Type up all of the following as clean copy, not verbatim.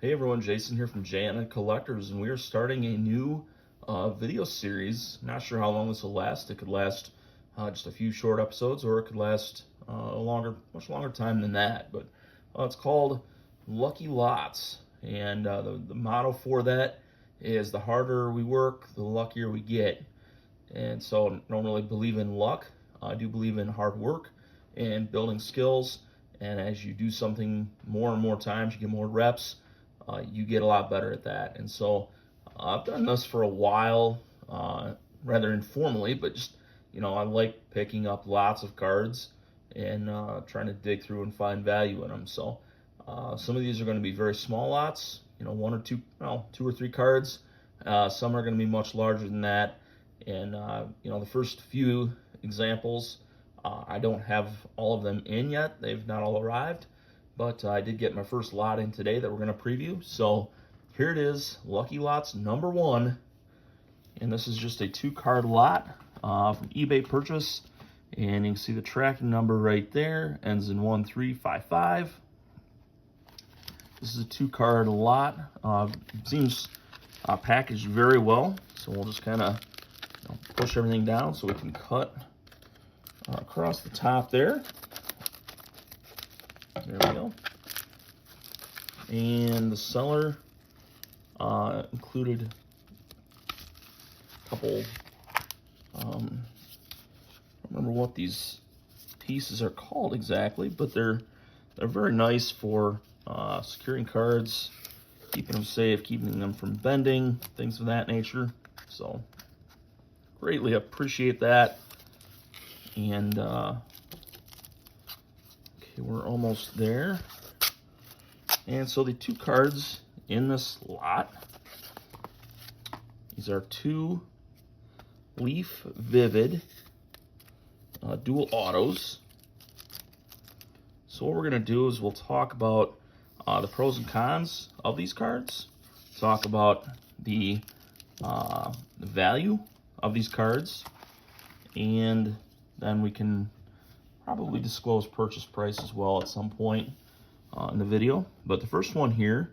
Hey everyone, Jason here from JNNCollectors, and we are starting a new video series. Not sure how long this will last. It could last just a few short episodes, or it could last much longer time than that. But it's called Lucky Lots, and the motto for that is the harder we work, the luckier we get. And so I don't really believe in luck. I do believe in hard work and building skills. And as you do something more and more times, you get more reps, you get a lot better at that. And so I've done this for a while, rather informally, but just, I like picking up lots of cards and trying to dig through and find value in them. So some of these are going to be very small lots, one or two, two or three cards. Some are going to be much larger than that. And, the first few examples, I don't have all of them in yet. They've not all arrived, but I did get my first lot in today that we're going to preview. So here it is, Lucky Lots number 1. And this is just a 2-card lot from eBay purchase. And you can see the tracking number right there, ends in 1355. This is a 2-card lot. Seems packaged very well. So we'll just kind of push everything down so we can cut across the top there. There we go. And the seller included a couple, I don't remember what these pieces are called exactly, but they're very nice for securing cards, keeping them safe, keeping them from bending, things of that nature. So greatly appreciate that. And okay, we're almost there. And so the 2 cards in this lot, these are 2 Leaf Vivid dual autos. So what we're going to do is we'll talk about the pros and cons of these cards, talk about the value of these cards, and then we can probably disclose purchase price as well at some point in the video. But the first one here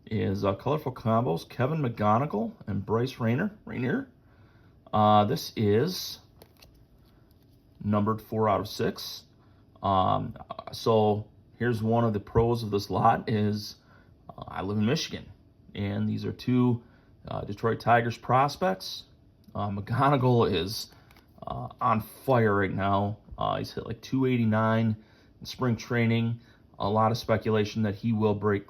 is Colorful Combos, Kevin McGonigal and Bryce Rainier. This is numbered 4 out of 6. So here's one of the pros of this lot is I live in Michigan, and these are 2 Detroit Tigers prospects. McGonigal is on fire right now. He's hit like 289 in spring training. A lot of speculation that he will break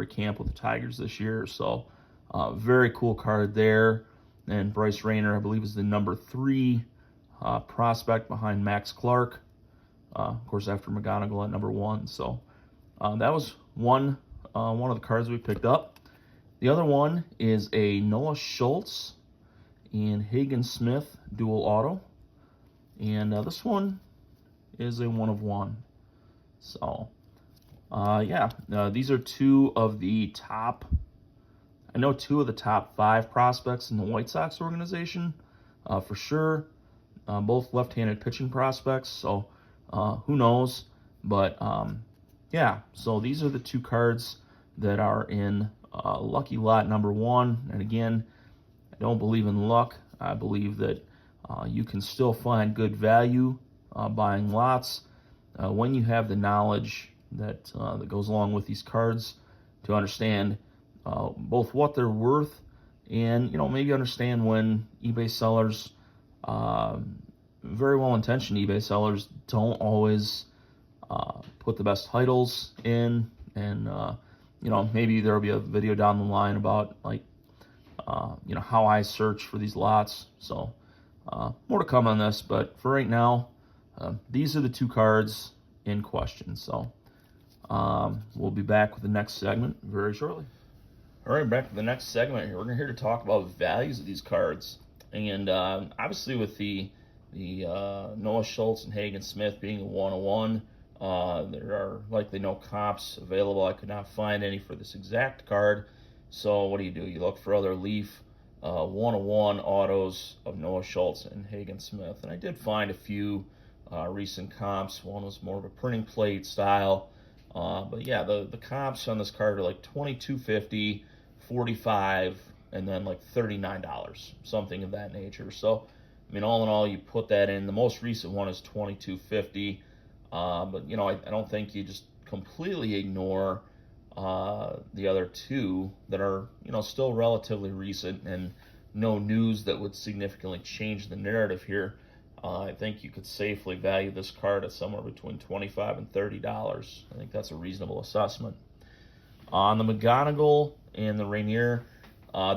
camp with the Tigers this year. So very cool card there. And Bryce Rainier, I believe, is the number 3 prospect behind Max Clark. Of course, after McGonigal at number 1. So that was one of the cards we picked up. The other one is a Noah Schultz and Hagen Smith dual auto. And this one is a 1 of 1. So, these are 2 of the top, I know 2 of the top 5 prospects in the White Sox organization, for sure. Both left-handed pitching prospects, so who knows. But, so these are the 2 cards that are in Lucky Lot number 1. And again, I don't believe in luck. I believe that you can still find good value buying lots when you have the knowledge that goes along with these cards to understand both what they're worth and maybe understand when eBay sellers, very well-intentioned eBay sellers, don't always put the best titles in. And maybe there'll be a video down the line about how I search for these lots. So more to come on this, but for right now, these are the 2 cards in question. So we'll be back with the next segment very shortly. All right, back to the next segment here. We're here to talk about values of these cards. And obviously with the Noah Schultz and Hagen Smith being a 1 of 1, there are likely no comps available. I could not find any for this exact card. So what do? You look for other Leaf 1 of 1 autos of Noah Schultz and Hagen Smith. And I did find a few recent comps. One was more of a printing plate style. But yeah, the comps on this card are like $22.50, $45, and then like $39, something of that nature. So, I mean, all in all, you put that in. The most recent one is $22.50. But you know, I don't think you just completely ignore the other two that are, you know, still relatively recent and no news that would significantly change the narrative here. I think you could safely value this card at somewhere between $25 and $30. I think that's a reasonable assessment. On the McGonagall and the Rainier,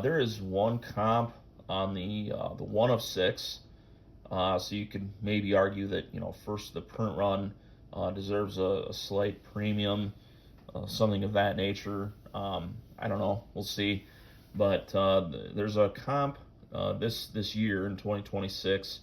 there is one comp on the 1 of 6. So you could maybe argue that, you know, first the print run deserves a slight premium, something of that nature. I don't know. We'll see. But there's a comp this year in 2026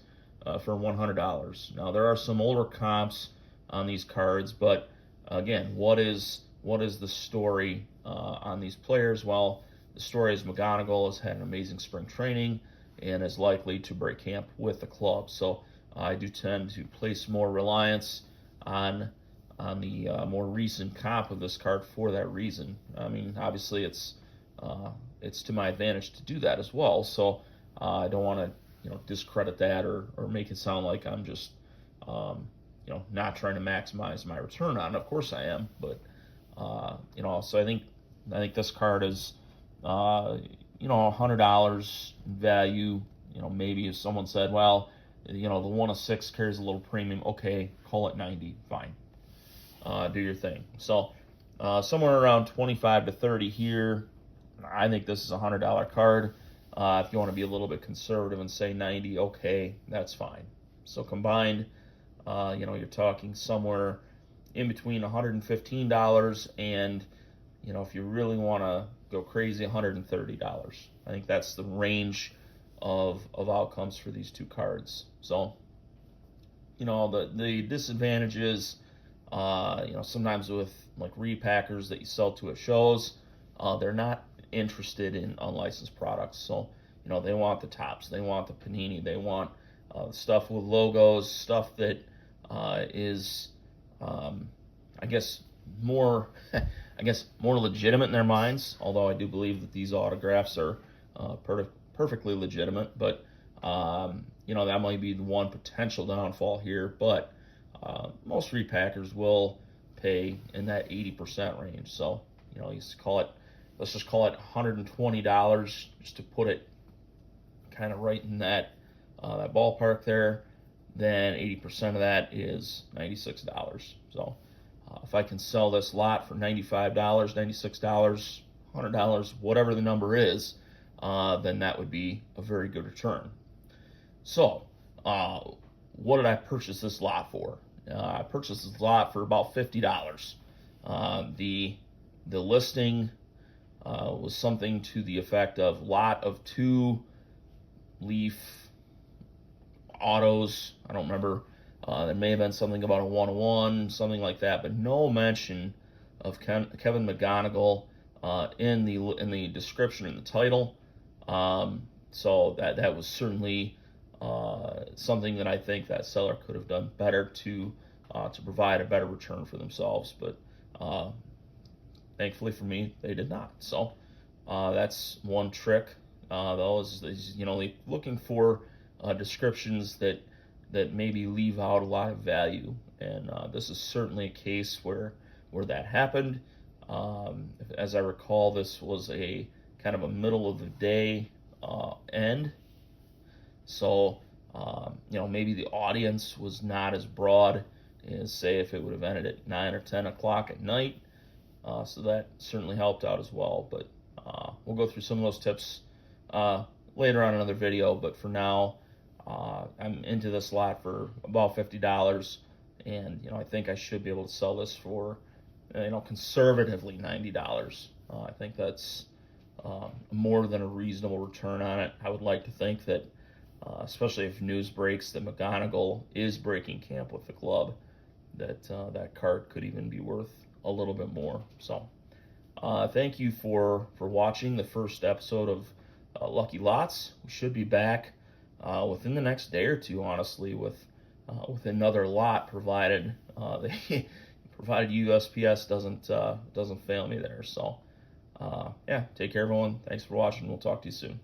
for $100. Now there are some older comps on these cards, but again, what is the story on these players? Well, the story is McGonagall has had an amazing spring training and is likely to break camp with the club. So I do tend to place more reliance on the more recent comp of this card for that reason. I mean, obviously it's to my advantage to do that as well. So I don't want to, you know, discredit that or make it sound like I'm just you know, not trying to maximize my return on it. Of course I am, but you know, so I think this card is you know, $100 value. You know, maybe if someone said, well, you know, the 1 of 6 carries a little premium, okay, call it 90, fine. Do your thing. So somewhere around 25 to 30 here. I think this is a $100 card. If you want to be a little bit conservative and say 90, okay, that's fine. So combined, you know, you're talking somewhere in between $115 and, you know, if you really want to go crazy, $130. I think that's the range of outcomes for these two cards. So, you know, the disadvantages, you know, sometimes with like repackers that you sell to at shows, they're not interested in unlicensed products. So, you know, they want the tops, they want the panini, they want stuff with logos, stuff that is, I guess more legitimate in their minds. Although I do believe that these autographs are perfectly legitimate, but you know, that might be the one potential downfall here. But most repackers will pay in that 80% range. So, you know, let's just call it $120 just to put it kind of right in that ballpark there. Then 80% of that is $96. So if I can sell this lot for $95, $96, $100, whatever the number is, then that would be a very good return. So what did I purchase this lot for? I purchased this lot for about $50. The listing was something to the effect of lot of 2 Leaf autos. I don't remember. There may have been something about a 101, something like that, but no mention of Kevin McGonagall in the description and the title. So that was certainly something that I think that seller could have done better to provide a better return for themselves. But thankfully for me, they did not. So that's one trick. Though is, you know, looking for descriptions that maybe leave out a lot of value, and this is certainly a case where that happened. As I recall, this was a kind of a middle of the day end, so you know, maybe the audience was not as broad as, say, if it would have ended at 9 or 10 o'clock at night. So that certainly helped out as well. But we'll go through some of those tips later on in another video. But for now, I'm into this lot for about $50, and you know, I think I should be able to sell this for, you know, conservatively $90. I think that's more than a reasonable return on it. I would like to think that, especially if news breaks that McGonagall is breaking camp with the club, that that card could even be worth a little bit more. So thank you for watching the first episode of Lucky Lots. We should be back within the next day or two, honestly, with another lot, provided they provided USPS doesn't fail me there. So yeah, take care everyone. Thanks for watching. We'll talk to you soon.